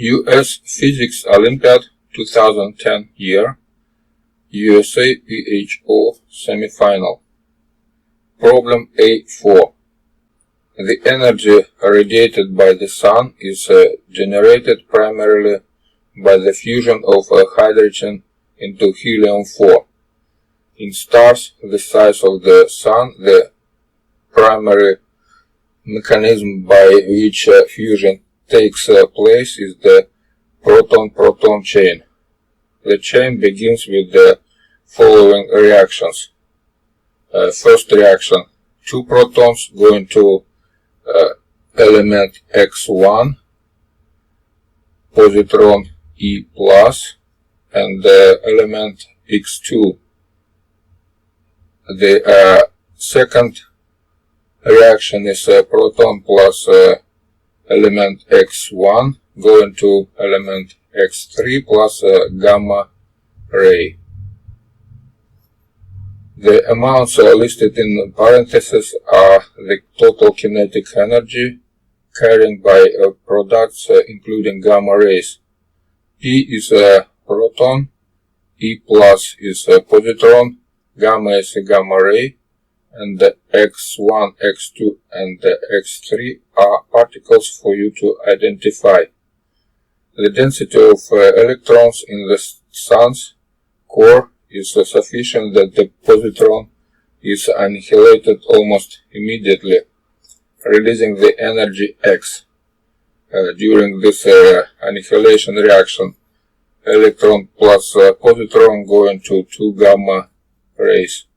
US Physics Olympiad 2010 year, USAPHO Semifinal. Problem A4. The energy radiated by the Sun is generated primarily by the fusion of hydrogen into helium-4. In stars the size of the Sun, the primary mechanism by which fusion takes place is the proton-proton chain. The chain begins with the following reactions. First reaction: two protons go into element X1, positron E+, and element X2. The second reaction is proton plus element X1 go into element X3 plus gamma ray. The amounts listed in parentheses are the total kinetic energy carried by products including gamma rays. P is a proton, E plus is a positron, gamma is a gamma ray, and the X1, X2, and the X3 are particles for you to identify. The density of electrons in the Sun's core is sufficient that the positron is annihilated almost immediately, releasing the energy X. During this annihilation reaction, electron plus positron go into two gamma rays.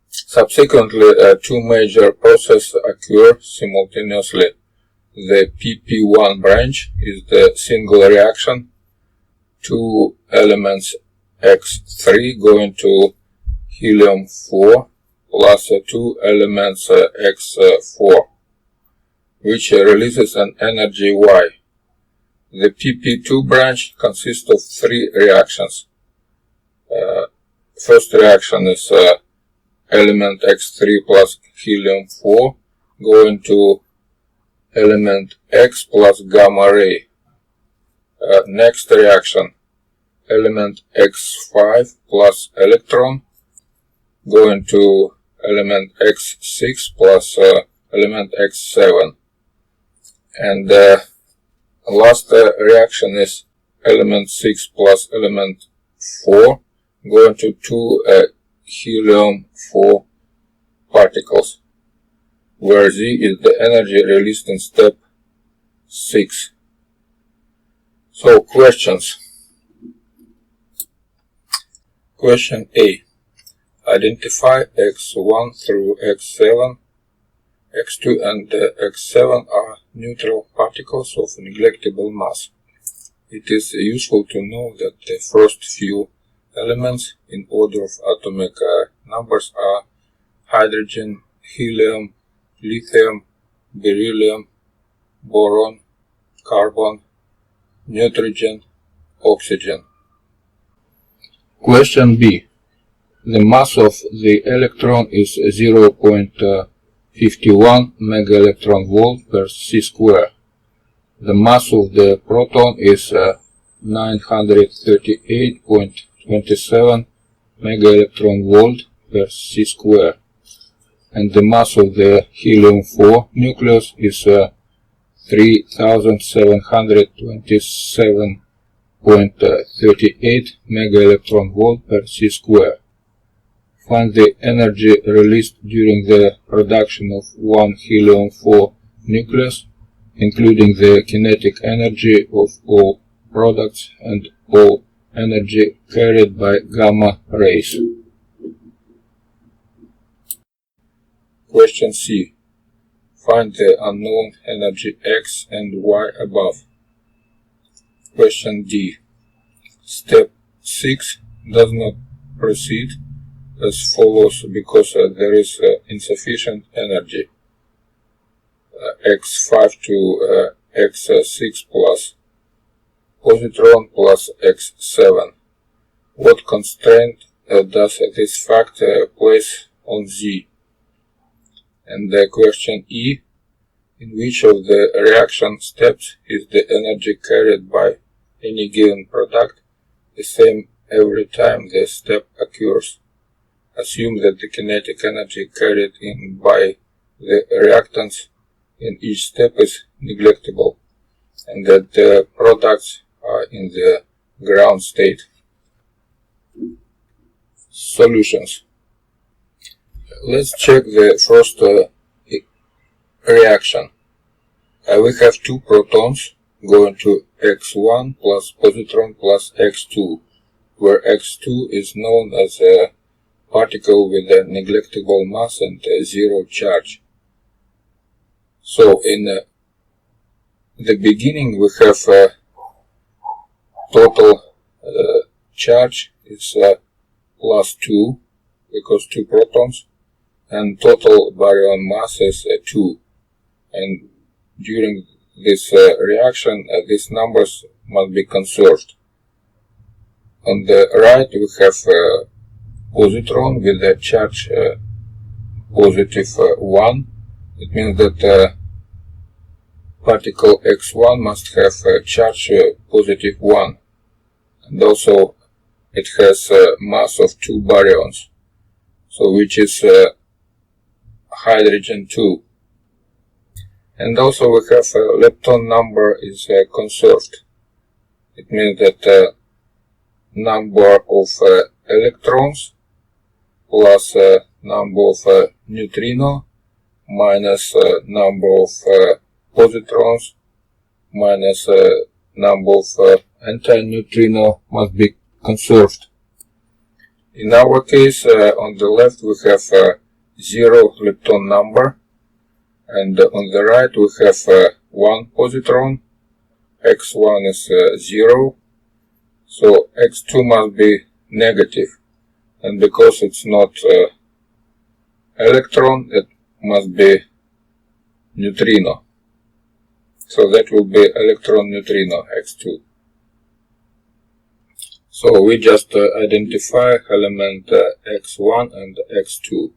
Subsequently, two major processes occur simultaneously. The PP1 branch is the single reaction. Two elements X3 go into helium-4 plus two elements X4, which releases an energy Y. The PP2 branch consists of three reactions. First reaction is element X3 plus helium-4 go into element X plus gamma ray. Next reaction, element X5 plus electron go into element X6 plus element X7. And last reaction is element 6 plus element 4 go into two helium-4 particles, where Z is the energy released in step 6. So, questions. Question A. Identify X1 through X7. X2 and X7 are neutral particles of negligible mass. It is useful to know that the first few elements in order of atomic numbers are hydrogen, helium, lithium, beryllium, boron, carbon, nitrogen, oxygen. Question B. The mass of the electron is 0.51 megaelectron-volt per c square. The mass of the proton is 938.27 megaelectron-volt per c square. And the mass of the helium-4 nucleus is 3727.38 megaelectron-volt per c square. Find the energy released during the production of one helium-4 nucleus, including the kinetic energy of all products and all energy carried by gamma rays. Question C. Find the unknown energy X and Y above. Question D. Step 6 does not proceed as follows because there is insufficient energy. X5 to X6 plus positron plus X7. What constraint does this fact place on Z? And the question E. in which of the reaction steps is the energy carried by any given product the same every time the step occurs. Assume that the kinetic energy carried in by the reactants in each step is negligible, and that the products are in the ground state. Solutions. Let's check the first reaction. We have two protons going to x1 plus positron plus x2, where x2 is known as a particle with a negligible mass and zero charge. So in the beginning we have total charge is plus 2 because 2 protons, and total baryon mass is 2. And during this reaction these numbers must be conserved. On the right we have positron with a charge positive 1. It means that particle x1 must have a charge positive 1, and also it has a mass of 2 baryons, so which is hydrogen 2. And also we have lepton number is conserved. It means that number of electrons plus number of neutrino minus number of positrons minus number of anti-neutrino must be conserved. In our case, on the left we have 0 lepton number, and on the right we have 1 positron. x1 is 0, so x2 must be negative, and because it's not electron, it must be neutrino. So that will be electron neutrino x2. So we just identify element x1 and x2.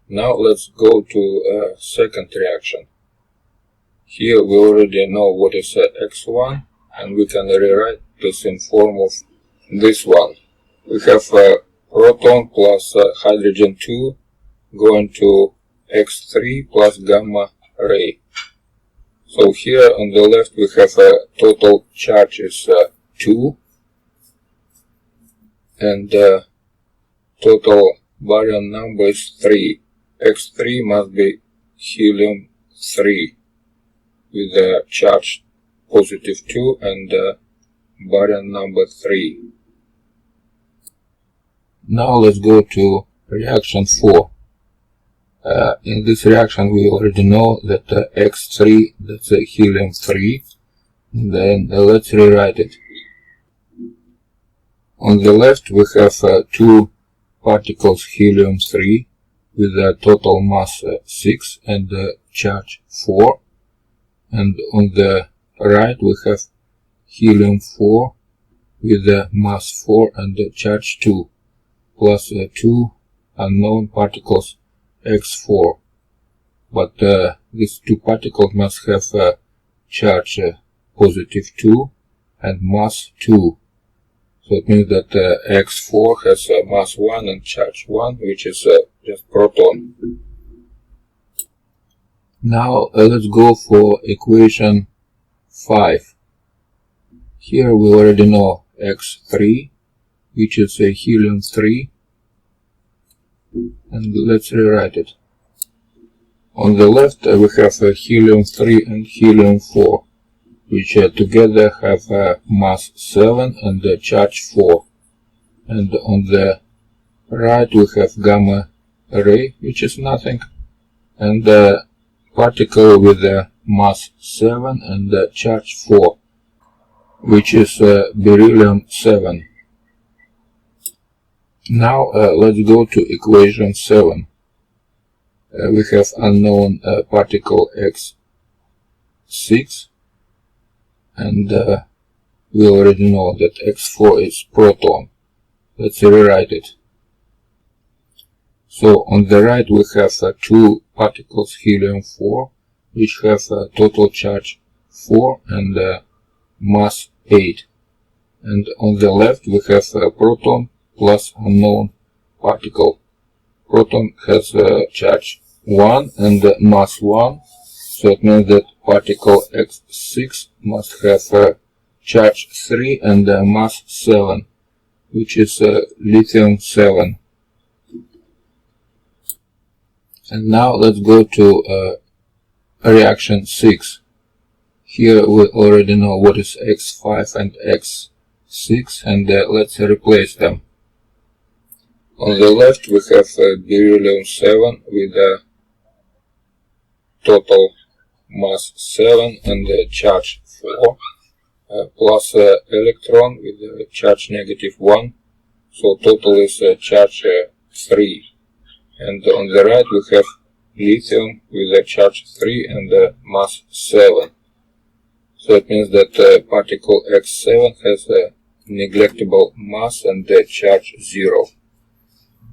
Now let's go to second reaction. Here we already know what is x1, and we can rewrite this in form of this one. We have proton plus hydrogen 2 going to x3 plus gamma ray. So here on the left we have total charge is 2, and total baryon number is 3. x3 must be helium 3 with a charge positive 2 and baryon number 3. Now let's go to reaction 4. In this reaction we already know that x3, that's a helium 3. Then let's rewrite it. On the left we have 2 particles helium 3 with a total mass 6 and charge 4. And on the right we have helium 4 with a mass 4 and charge 2, plus 2 unknown particles x4. But these 2 particles must have charge positive 2 and mass 2. So it means that x4 has mass 1 and charge 1, which is just proton. Now let's go for equation 5. Here we already know x3, which is a helium 3, and let's rewrite it. On the left we have helium 3 and helium 4, which together have mass 7 and charge 4. And on the right we have gamma ray, which is nothing, and particle with mass 7 and charge 4, which is beryllium 7. Now let's go to equation 7. We have unknown particle x6, and we already know that x4 is proton. Let's rewrite it. So on the right we have 2 particles helium 4 which have a total charge 4 and mass 8. And on the left we have a proton plus unknown particle. Proton has a charge 1 and mass 1, so it means that particle X6 must have a charge 3 and mass 7, which is lithium 7. And now let's go to reaction 6. Here we already know what is X5 and X6, and let's replace them. On the left we have beryllium 7 with a total mass 7 and charge 4, plus electron with a charge -1, so total is charge 3. And on the right we have lithium with a charge 3 and mass 7. So it means that particle X7 has a neglectable mass and charge 0.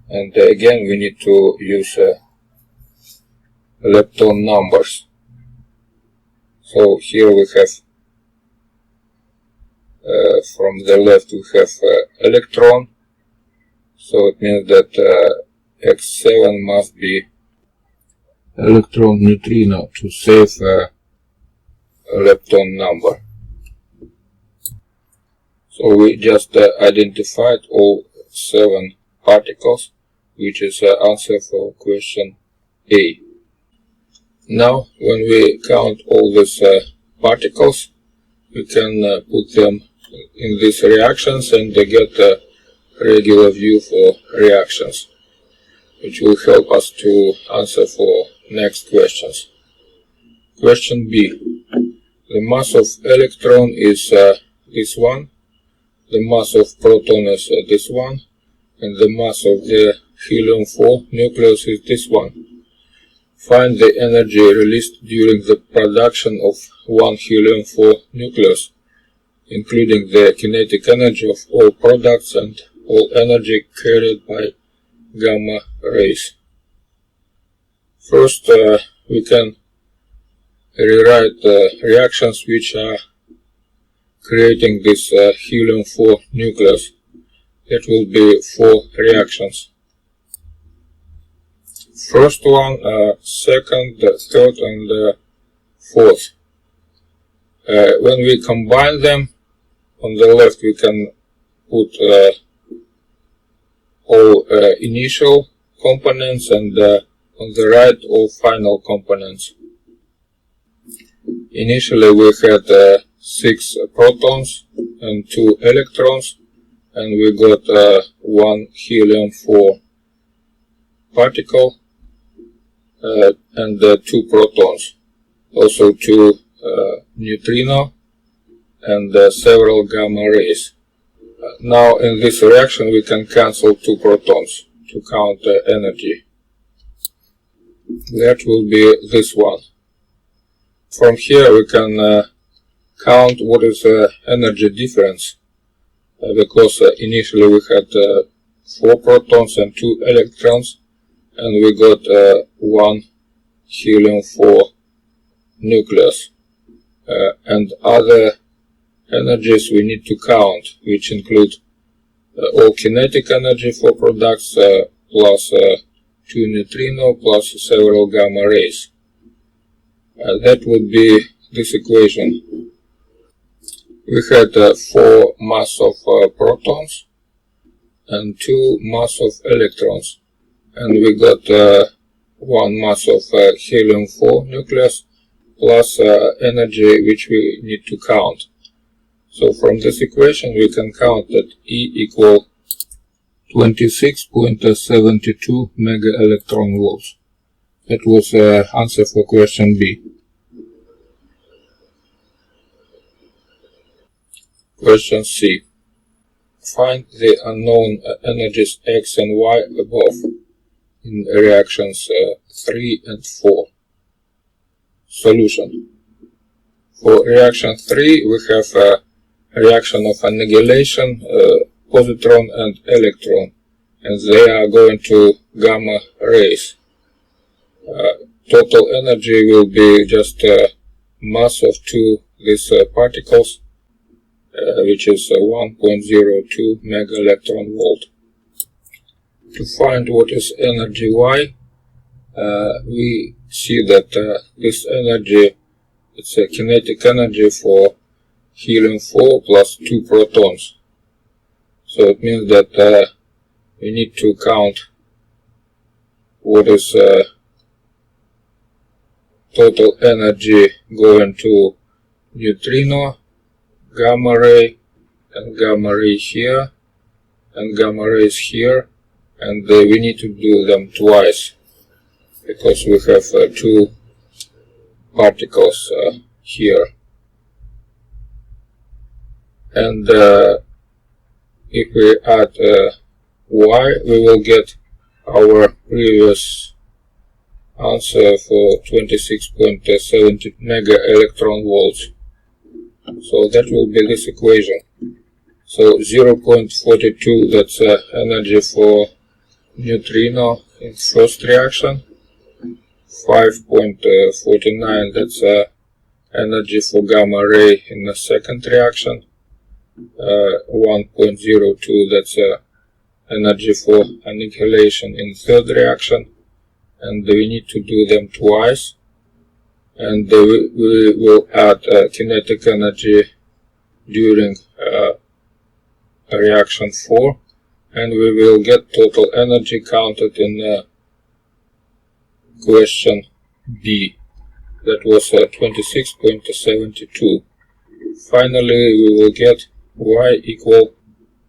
And again we need to use lepton numbers. So here we have, from the left we have electron, so it means that X7 must be electron neutrino to save a lepton number. So we just identified all 7 particles, which is the answer for question A. Now when we count all these particles, we can put them in these reactions and get a regular view for reactions, which will help us to answer for next questions. Question B. The mass of electron is this one, the mass of proton is this one, and the mass of the helium-4 nucleus is this one. Find the energy released during the production of one helium-4 nucleus, including the kinetic energy of all products and all energy carried by gamma rays. First, we can rewrite the reactions which are creating this helium-4 nucleus. It will be 4 reactions. First one, second, third, and fourth. When we combine them, on the left we can put all initial components, and on the right all final components. Initially we had 6 protons and 2 electrons, and we got 1 helium-4 particle and 2 protons, also 2 neutrino and several gamma rays. Now in this reaction we can cancel 2 protons to count the energy. That will be this one. From here we can count what is the energy difference, because initially we had 4 protons and 2 electrons, and we got 1 helium-4 nucleus. And other energies we need to count, which include all kinetic energy for products plus 2 neutrino plus several gamma rays. That would be this equation. We had 4 mass of protons and 2 mass of electrons, and we got 1 mass of helium-4 nucleus plus energy which we need to count. So from this equation we can count that E equal 26.72 mega electron volts. That was the answer for question B. Question C. Find the unknown energies X and Y above in reactions 3 and 4. Solution. For reaction 3 we have a reaction of annihilation, positron and electron, and they are going to gamma rays. total energy will be just mass of these particles, which is 1.02 mega electron volt. To find what is energy Y, we see that this energy, it's a kinetic energy for helium-4 plus 2 protons. So it means that we need to count what is total energy going to neutrino, gamma ray, and gamma ray here, and gamma rays here, and we need to do them twice because we have two particles here. And if we add Y, we will get our previous answer for 26.70 mega electron volts. So that will be this equation. So 0.42, that's energy for neutrino in first reaction. 5.49, that's energy for gamma ray in the second reaction. 1.02, that's energy for annihilation in third reaction. And we need to do them twice. And we will add kinetic energy during reaction 4, and we will get total energy counted in question B. That was 26.72. Finally, we will get Y equal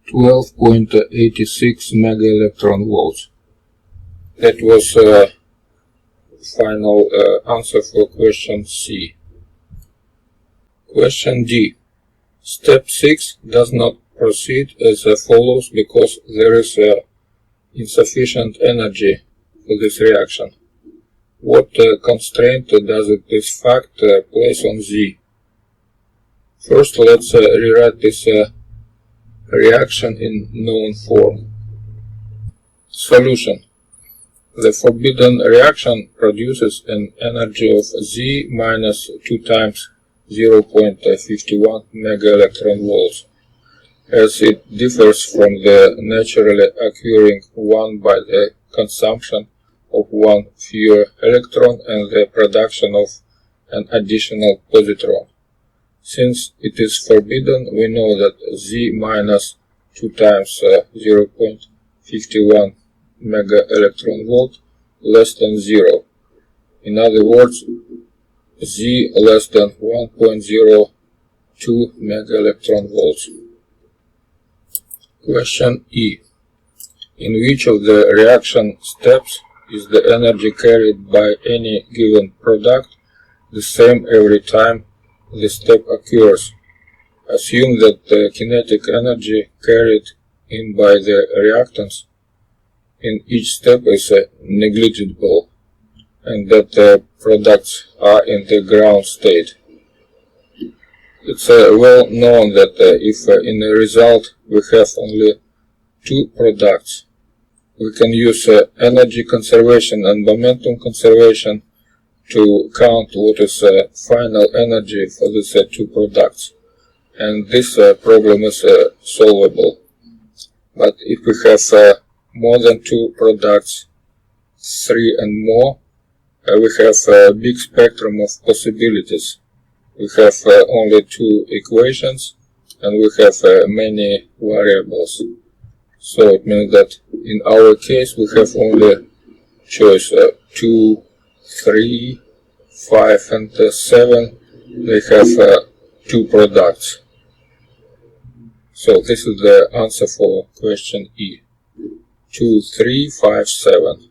12.86 mega electron volts. That was final answer for question C. Question D. Step 6 does not proceed as follows because there is insufficient energy for this reaction. What constraint does this fact place on Z? First, let's rewrite this reaction in known form. Solution. The forbidden reaction produces an energy of Z minus 2 times 0.51 mega electron volts, as it differs from the naturally occurring one by the consumption of one fewer electron and the production of an additional positron. Since it is forbidden, we know that Z minus 2 times 0.51 mega electron volt less than 0. In other words, Z less than 1.02 mega electron volts. Question E. In which of the reaction steps is the energy carried by any given product the same every time the step occurs? Assume that the kinetic energy carried in by the reactants in each step is negligible, and that the products are in the ground state. It's well known that if in the result we have only 2 products, we can use energy conservation and momentum conservation to count what is final energy for these 2 products. And this problem is solvable. But if we have more than 2 products, 3 and more, we have a big spectrum of possibilities. We have only 2 equations, and we have many variables. So it means that in our case we have only choice 2, 3, 5 and 7. They have 2 products. So this is the answer for question E. 2, 3, 5, 7.